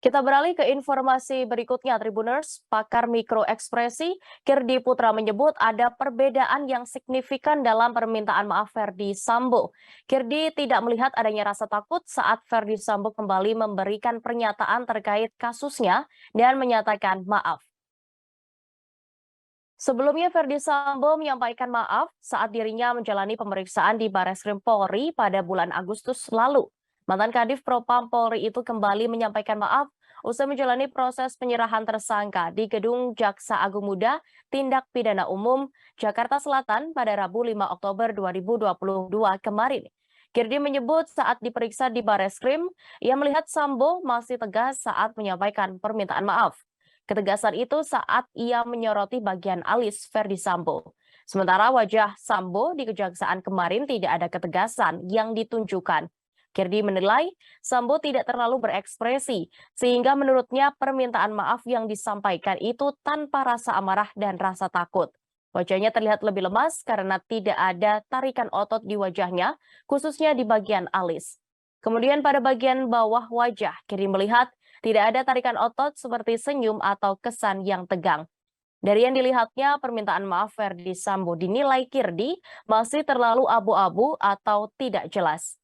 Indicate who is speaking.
Speaker 1: Kita beralih ke informasi berikutnya, Tribuners. Pakar mikroekspresi, Kirdi Putra menyebut ada perbedaan yang signifikan dalam permintaan maaf Verdi Sambo. Kirdi tidak melihat adanya rasa takut saat Verdi Sambo kembali memberikan pernyataan terkait kasusnya dan menyatakan maaf. Sebelumnya, Verdi Sambo menyampaikan maaf saat dirinya menjalani pemeriksaan di Bareskrim Polri pada bulan Agustus lalu. Mantan Kadif Propam Polri itu kembali menyampaikan maaf usai menjalani proses penyerahan tersangka di Gedung Jaksa Agung Muda Tindak Pidana Umum Jakarta Selatan pada Rabu 5 Oktober 2022 kemarin. Kirdi menyebut saat diperiksa di Bareskrim, ia melihat Sambo masih tegas saat menyampaikan permintaan maaf. Ketegasan itu saat ia menyoroti bagian alis Verdi Sambo. Sementara wajah Sambo di kejaksaan kemarin tidak ada ketegasan yang ditunjukkan. Kirdi menilai Sambo tidak terlalu berekspresi, sehingga menurutnya permintaan maaf yang disampaikan itu tanpa rasa amarah dan rasa takut. Wajahnya terlihat lebih lemas karena tidak ada tarikan otot di wajahnya, khususnya di bagian alis. Kemudian pada bagian bawah wajah, Kirdi melihat tidak ada tarikan otot seperti senyum atau kesan yang tegang. Dari yang dilihatnya, permintaan maaf Verdi Sambo dinilai Kirdi masih terlalu abu-abu atau tidak jelas.